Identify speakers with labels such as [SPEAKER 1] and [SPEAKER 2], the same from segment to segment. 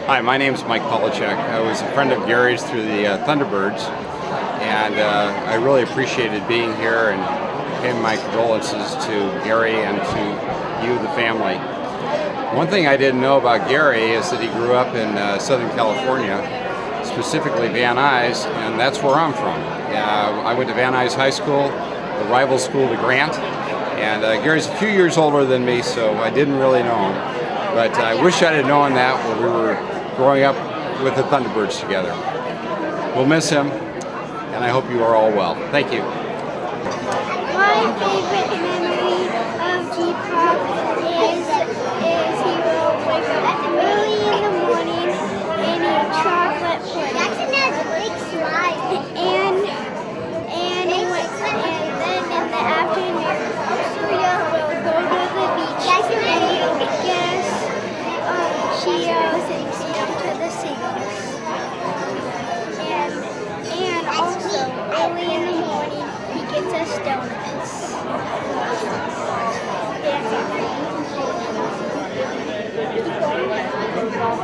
[SPEAKER 1] Hi, my name is Mike Polachek. I was a friend of Gary's through the Thunderbirds, and I really appreciated being here and paying my condolences to Gary and to you, the family. One thing I didn't know about Gary is that he grew up in Southern California, specifically Van Nuys, and that's where I'm from. I went to Van Nuys High School, the rival school to Grant, and Gary's a few years older than me, so I didn't really know him. But I wish I'd have known that when we were growing up with the Thunderbirds together. We'll miss him, and I hope you are all well. Thank you.
[SPEAKER 2] My favorite memory of G-Pop is he will wake up early in the morning and eat chocolate pudding. Jackson has a big slide. And then in the afternoon, Surya will go to the beach and he'll guess Cheetos and feed them to the seagulls. And also, early in the morning, he gets us donuts. That's all.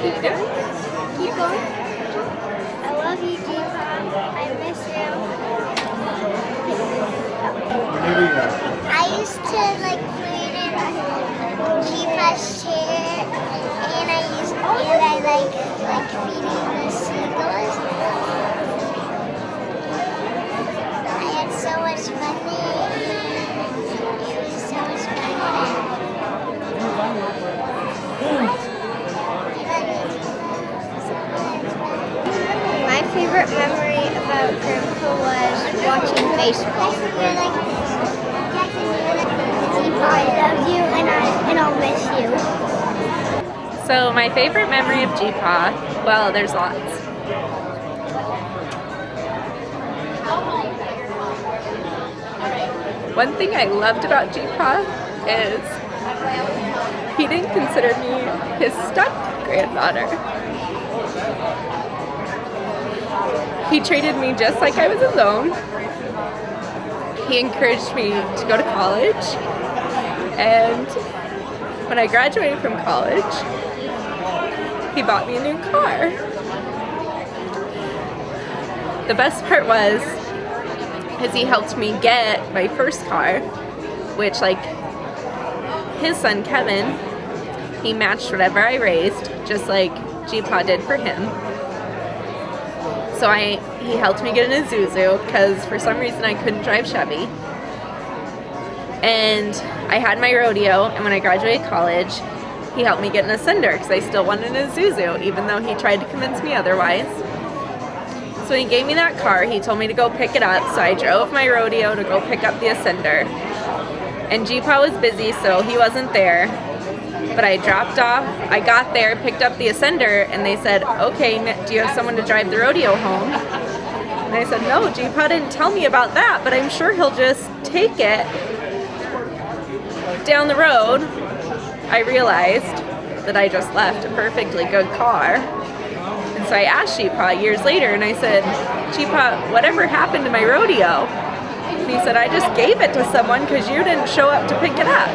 [SPEAKER 2] Keep going. Keep going. I love you, G-Pop. I miss you. I used to like play in G-Pop's chair, and I like feeding the seagulls. I had so much fun there. It was so much fun. My favorite memory about Grandpa was watching baseball. I love you and I'll miss you.
[SPEAKER 3] So my favorite memory of G-Pa, well, there's lots. One thing I loved about G-Pa is he didn't consider me his step-granddaughter. He treated me just like I was his own. He encouraged me to go to college, and when I graduated from college, he bought me a new car. The best part was he helped me get my first car, which, like his son Kevin, he matched whatever I raised, just like G-Pa did for him. So he helped me get an Isuzu because for some reason I couldn't drive Chevy. And I had my rodeo, and when I graduated college, he helped me get an Ascender because I still wanted an Isuzu, even though he tried to convince me otherwise. So when he gave me that car, he told me to go pick it up, so I drove my rodeo to go pick up the Ascender. And G-Pa was busy, so he wasn't there. But I dropped off, I got there, picked up the Ascender, and they said, okay, do you have someone to drive the rodeo home? And I said, no, G-Pa didn't tell me about that, but I'm sure he'll just take it. Down the road, I realized that I just left a perfectly good car. And so I asked G-Pa years later, and I said, G-Pa, whatever happened to my rodeo? And he said, I just gave it to someone because you didn't show up to pick it up.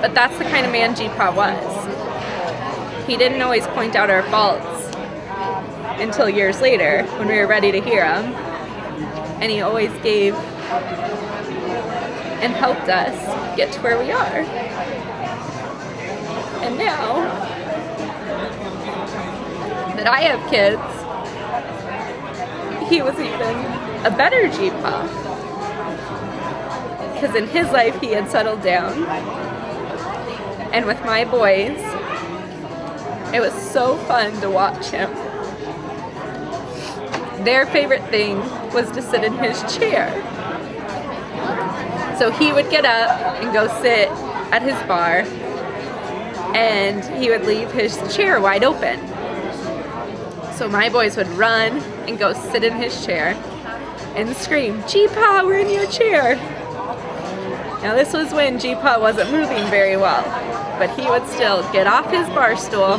[SPEAKER 3] But that's the kind of man G-Pa was. He didn't always point out our faults until years later when we were ready to hear them. And he always gave and helped us get to where we are. And now that I have kids, he was even a better G-Pa. Because in his life he had settled down. And with my boys, it was so fun to watch him. Their favorite thing was to sit in his chair. So he would get up and go sit at his bar, and he would leave his chair wide open. So my boys would run and go sit in his chair and scream, G-Pa, we're in your chair. Now this was when G-Pa wasn't moving very well, but he would still get off his bar stool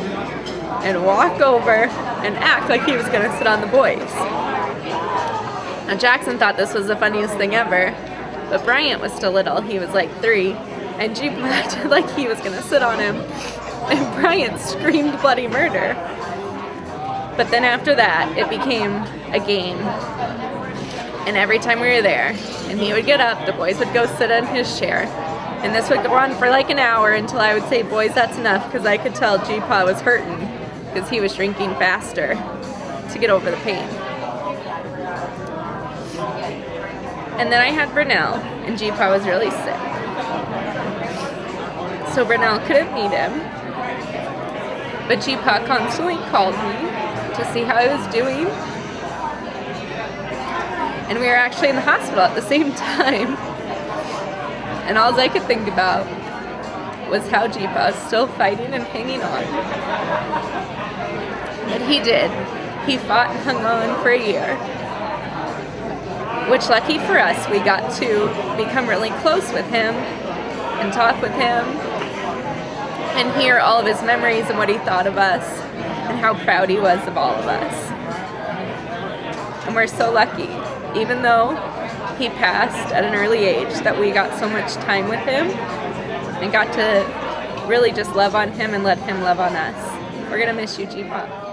[SPEAKER 3] and walk over and act like he was going to sit on the boys. Now Jackson thought this was the funniest thing ever, But Bryant was still little. He was like 3. And G-Pa acted like he was going to sit on him. And Bryant screamed bloody murder. But then after that, it became a game. And every time we were there, and he would get up, the boys would go sit in his chair. And this would go on for like an hour until I would say, boys, that's enough, because I could tell G-Pa was hurting because he was shrinking faster to get over the pain. And then I had Brunel, and G-Pa was really sick. So Brunel couldn't meet him, but G-Pa constantly called me to see how I was doing. And we were actually in the hospital at the same time. And all I could think about was how G-Pa was still fighting and hanging on. But he did. He fought and hung on for a year. Which, lucky for us, we got to become really close with him and talk with him and hear all of his memories and what he thought of us and how proud he was of all of us. And we're so lucky, even though he passed at an early age, that we got so much time with him and got to really just love on him and let him love on us. We're gonna miss you, G-Pa.